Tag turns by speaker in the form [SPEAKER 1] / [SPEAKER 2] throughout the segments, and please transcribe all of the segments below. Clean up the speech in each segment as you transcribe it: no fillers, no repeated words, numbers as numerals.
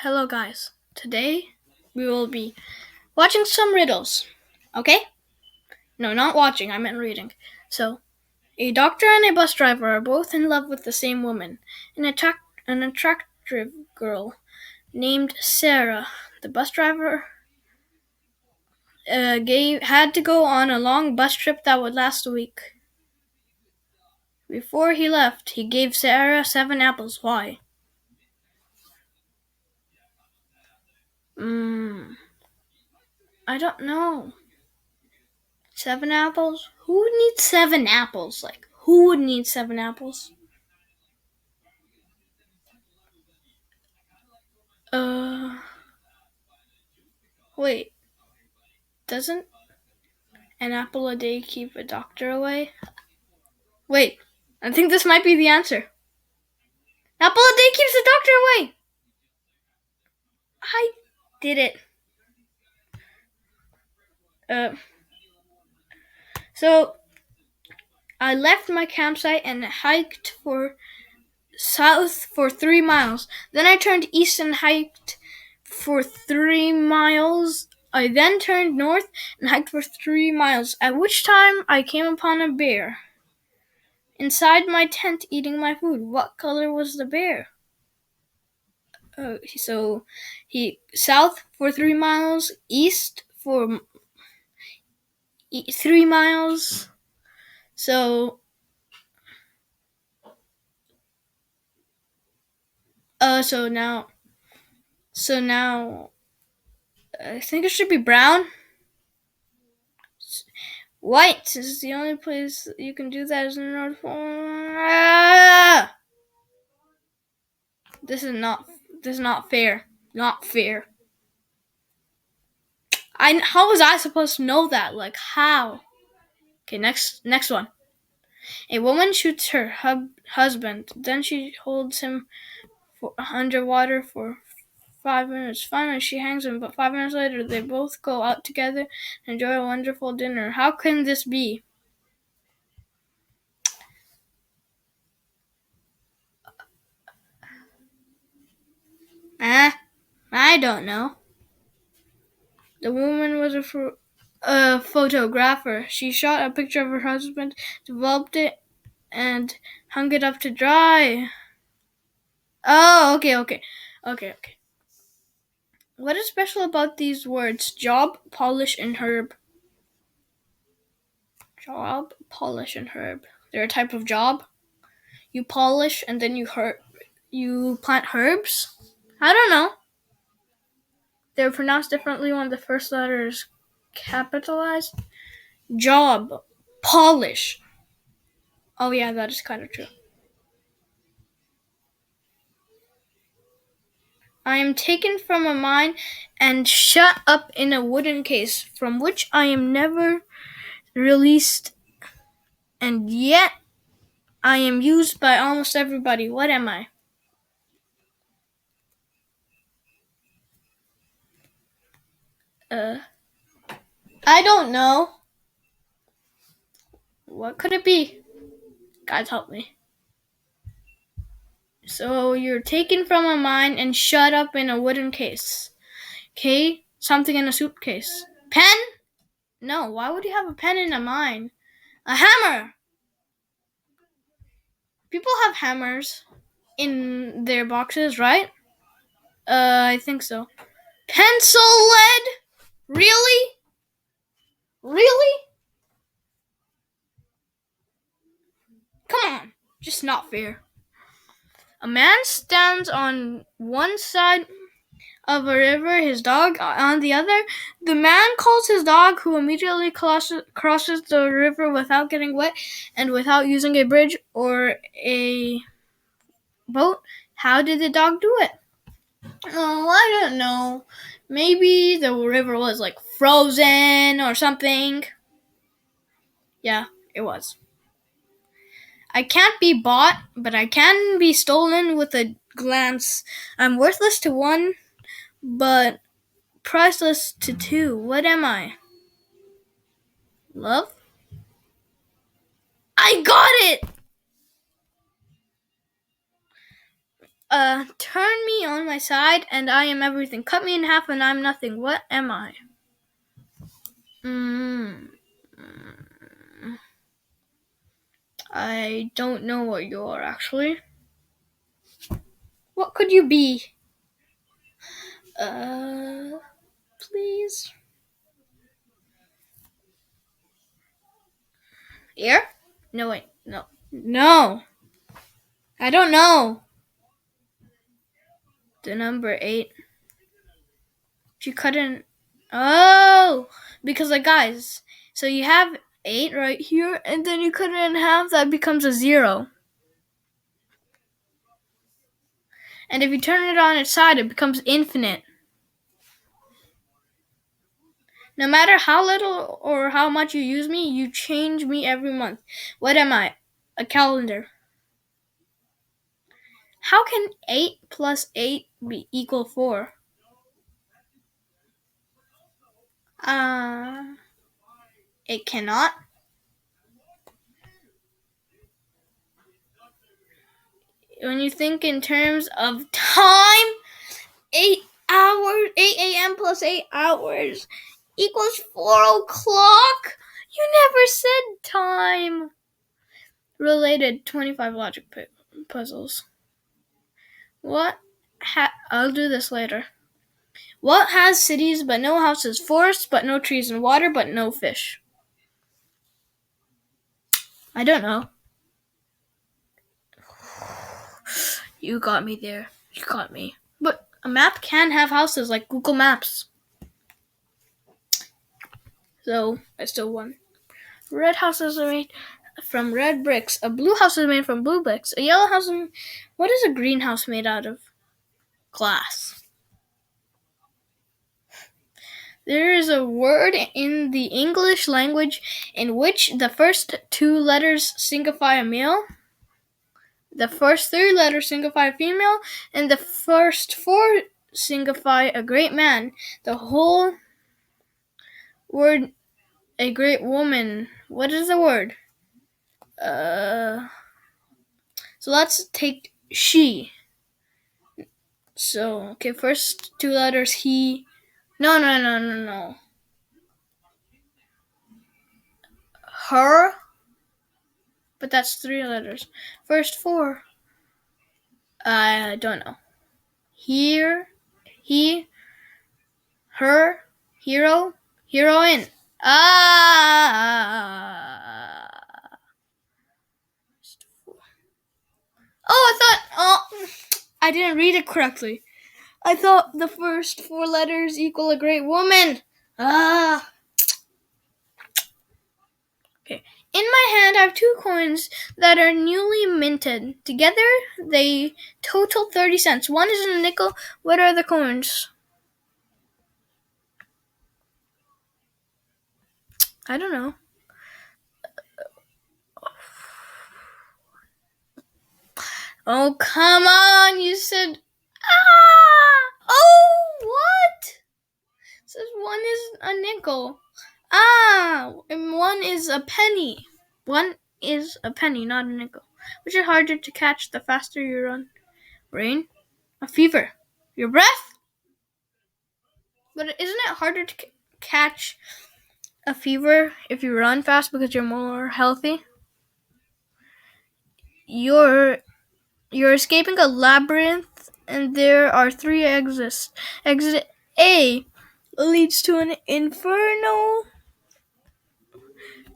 [SPEAKER 1] Hello, guys. Today we will be watching some riddles. Okay? No, not watching, I meant reading. So, a doctor and a bus driver are both in love with the same woman, an attractive girl named Sarah. The bus driver had to go on a long bus trip that would last a week. Before he left, he gave Sarah 7 apples. Why? I don't know. 7 apples? Who would need 7 apples? Who would need 7 apples? Wait. Doesn't an apple a day keep a doctor away? Wait. I think this might be the answer. Apple a day keeps the doctor away! I did it. So, I left my campsite and hiked south for 3 miles. Then I turned east and hiked for 3 miles. I then turned north and hiked for 3 miles, at which time I came upon a bear inside my tent eating my food. What color was the bear? So he south for 3 miles, east for 3 miles. So so now I think it should be brown. White is the only place you can do that is in the North Pole. This is not fair. Not fair. How was I supposed to know that? How? Okay, next one. A woman shoots her husband. Then she holds him underwater for 5 minutes. Finally, she hangs him, but 5 minutes later, they both go out together and enjoy a wonderful dinner. How can this be? I don't know. The woman was a photographer. She shot a picture of her husband, developed it, and hung it up to dry. Oh, okay. What is special about these words? Job, polish, and herb. Job, polish, and herb. They're a type of job. You polish and then you plant herbs? I don't know. They're pronounced differently when the first letter is capitalized. Job, polish. Oh yeah, that is kind of true. I am taken from a mine and shut up in a wooden case, from which I am never released, and yet I am used by almost everybody. What am I? I don't know. What could it be? Guys, help me. So you're taken from a mine and shut up in a wooden case. Okay? Something in a suitcase. Pen? No, why would you have a pen in a mine? A hammer! People have hammers in their boxes, right? I think so. Pencil lead? Really? Really? Come on. Just not fair. A man stands on one side of a river, his dog on the other. The man calls his dog, who immediately crosses the river without getting wet and without using a bridge or a boat. How did the dog do it? Oh, I don't know. Maybe the river was frozen or something. Yeah, it was. I can't be bought, but I can be stolen with a glance. I'm worthless to one, but priceless to two. What am I? Love? I got it! Turn me on my side, and I am everything. Cut me in half, and I'm nothing. What am I? I don't know what you are, actually. What could you be? Please. Ear? No, wait. No. No. I don't know. The number 8. She couldn't. Oh! Because, like, guys, so you have 8 right here, and then you cut it in half, that becomes a 0. And if you turn it on its side, it becomes infinite. No matter how little or how much you use me, you change me every month. What am I? A calendar. How can 8 plus 8 be equal 4? It cannot. When you think in terms of time, 8 hours, 8 a.m. plus 8 hours equals 4 o'clock. You never said time. Related 25 logic puzzles. I'll do this later. What has cities but no houses, forests but no trees, and water but no fish? I don't know. You got me there. You got me. But a map can have houses like Google Maps. So I still won. Red houses are made from red bricks. A blue house is made from blue bricks. A yellow house is... What is a green house made out of? Glass. There is a word in the English language in which the first 2 letters signify a male, the first 3 letters signify a female, and the first 4 signify a great man. The whole word a great woman. What is the word? So let's take she. So, okay, first 2 letters he. No. Her. But that's 3 letters. First 4. I don't know. Here, he, her, hero, heroine. I didn't read it correctly. I thought the first 4 letters equal a great woman. Okay. In my hand, I have 2 coins that are newly minted. Together, they total 30 cents. One is a nickel. What are the coins? I don't know. Oh, come on. You said... Oh, what? It says 1 is a nickel. And 1 is a penny. 1 is a penny, not a nickel. Which is harder to catch the faster you run? Rain? A fever? Your breath? But isn't it harder to catch a fever if you run fast because you're more healthy? You're escaping a labyrinth, and there are 3 exits. Exit A leads to an inferno.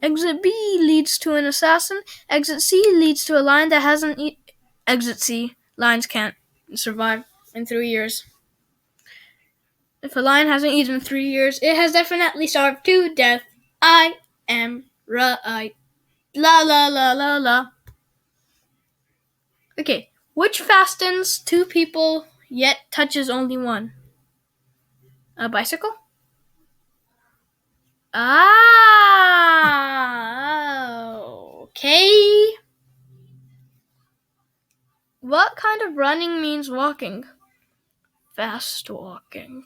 [SPEAKER 1] Exit B leads to an assassin. Exit C leads to a lion that hasn't Exit C. Lions can't survive in 3 years. If a lion hasn't eaten in 3 years, it has definitely starved to death. I am right. La la la la la. Okay, which fastens 2 people yet touches only 1? A bicycle? Okay. What kind of running means walking? Fast walking.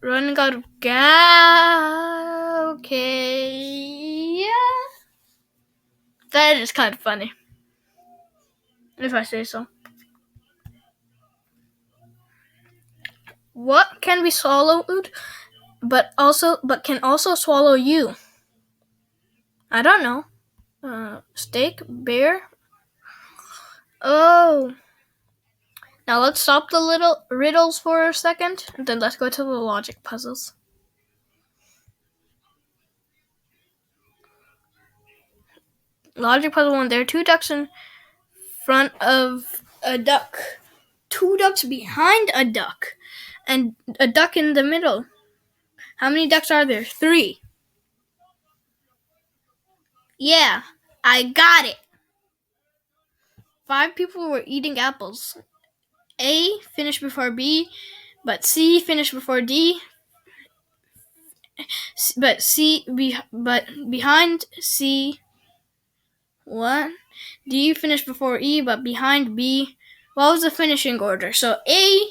[SPEAKER 1] Running out of gas. Okay. Yeah. That is kind of funny, if I say so. What can be swallowed, but can also swallow you? I don't know. Steak, bear. Oh. Now let's stop the little riddles for a second, and then let's go to the logic puzzles. Logic puzzle 1. There are 2 ducks in front of a duck, 2 ducks behind a duck, and a duck in the middle. How many ducks are there? 3. Yeah, I got it. 5 people were eating apples. A finished before B, but C finished before D. But behind C. What? D finished before E, but behind B. What was the finishing order? So A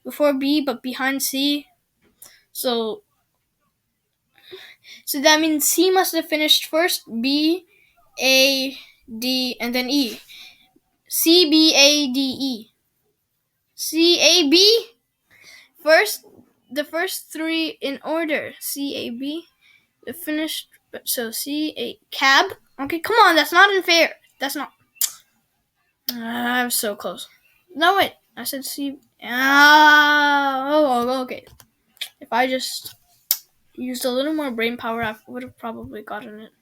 [SPEAKER 1] before B, but behind C. So that means C must have finished first, B, A, D, and then E. C, B, A, D, E. C, A, B? The first 3 in order. C, A, B. The finished, so C, A, cab? Okay, come on, that's not unfair. That's not. I'm so close. No, wait. I said C. Okay. If I just used a little more brain power, I would have probably gotten it.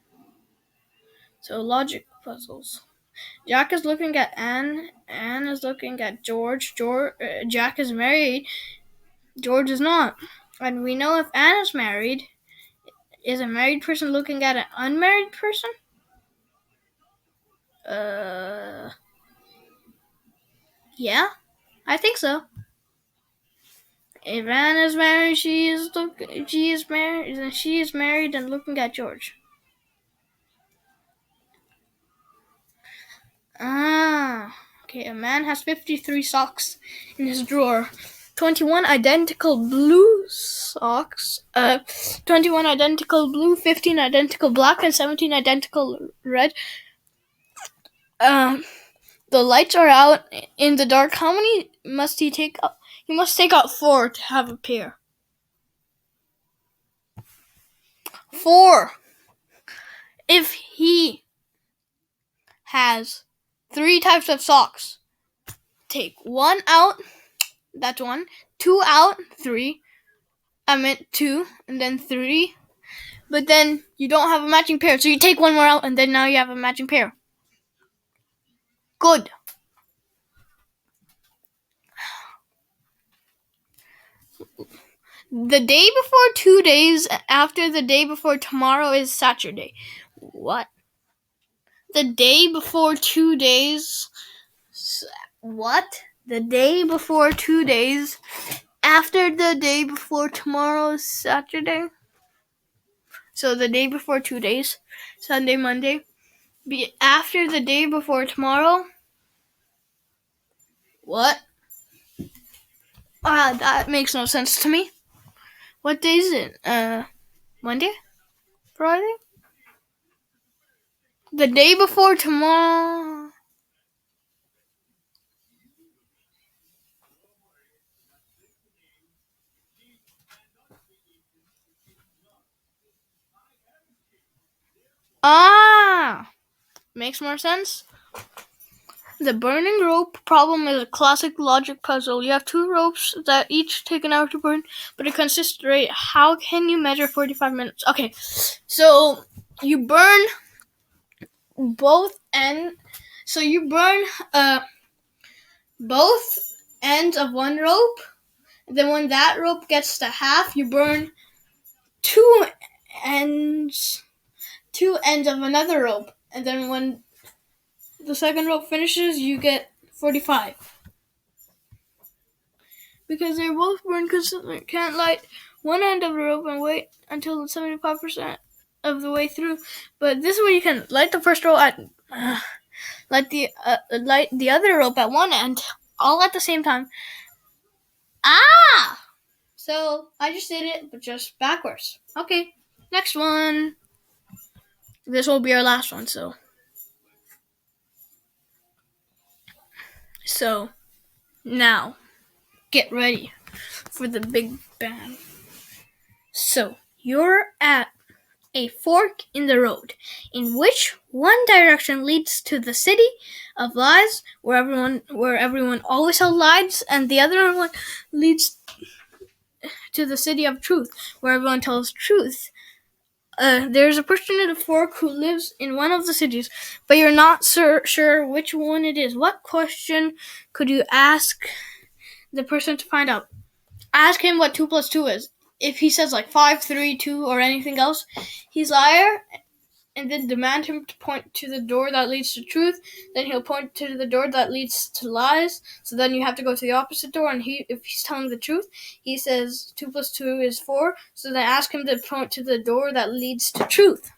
[SPEAKER 1] So, logic puzzles. Jack is looking at Anne. Anne is looking at George. Jack is married. George is not. And we know if Anne is married, is a married person looking at an unmarried person? Yeah, I think so. If Anne is married, she is married and looking at George. Okay, a man has 53 socks in his drawer. 21 identical blue socks. 21 identical blue, 15 identical black, and 17 identical red. The lights are out in the dark. How many must he take out? He must take out 4 to have a pair. 4. If he has 3 types of socks, take 1 out, that's 1, 2 out, 3. I meant 2, and then 3. But then you don't have a matching pair, so you take 1 more out, and then now you have a matching pair. Good. The day before 2 days after the day before tomorrow is Saturday. What? The day before 2 days. What? The day before 2 days after the day before tomorrow is Saturday. So the day before 2 days, Sunday, Monday, be after the day before tomorrow. What? That makes no sense to me. What day is it? Monday? Friday? The day before tomorrow. Makes more sense. The burning rope problem is a classic logic puzzle. You have 2 ropes that each take an hour to burn, but a consistent rate. How can you measure 45 minutes? Okay, so you burn both ends. So you burn both ends of one rope. Then when that rope gets to half, you burn 2 ends of another rope. And then when the second rope finishes, you get 45. Because they're both burned consistently. Can't light one end of the rope and wait until it's 75% of the way through. But this way you can light the first rope at light the other rope at one end, all at the same time. So I just did it, but just backwards. Okay, next one. This will be our last one, so now get ready. for the Big Bang. So, you're at a fork in the road, in which one direction leads to the city of lies, where everyone always tells lies, and the other one leads to the city of truth, where everyone tells truth. There's a person at a fork who lives in one of the cities, but you're not sure which one it is. What question could you ask the person to find out? Ask him what 2 plus 2 is. If he says like 5, 3, 2, or anything else, he's a liar, and then demand him to point to the door that leads to truth. Then he'll point to the door that leads to lies. So then you have to go to the opposite door, and if he's telling the truth, he says 2 plus 2 is 4. So then ask him to point to the door that leads to truth.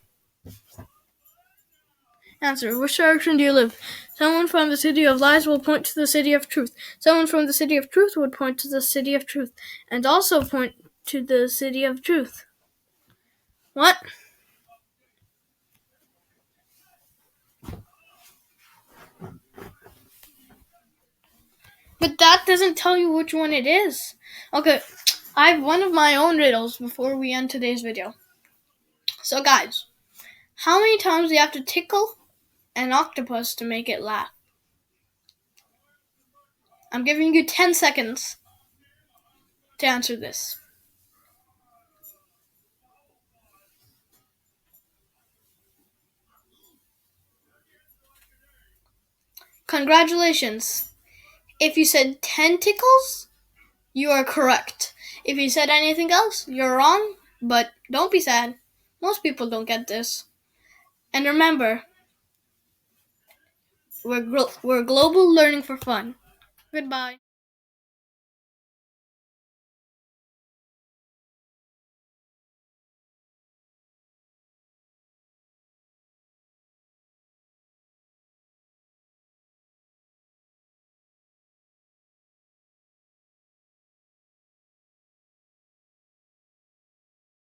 [SPEAKER 1] Answer. Which direction do you live? Someone from the city of lies will point to the city of truth. Someone from the city of truth would point to the city of truth, and also point to the city of truth. What? But that doesn't tell you which one it is. Okay, I have one of my own riddles before we end today's video. So guys, how many times do you have to tickle an octopus to make it laugh? I'm giving you 10 seconds to answer this. Congratulations. If you said 10 tickles, you are correct. If you said anything else, you're wrong, but don't be sad. Most people don't get this. And remember, we're global learning for fun. Goodbye.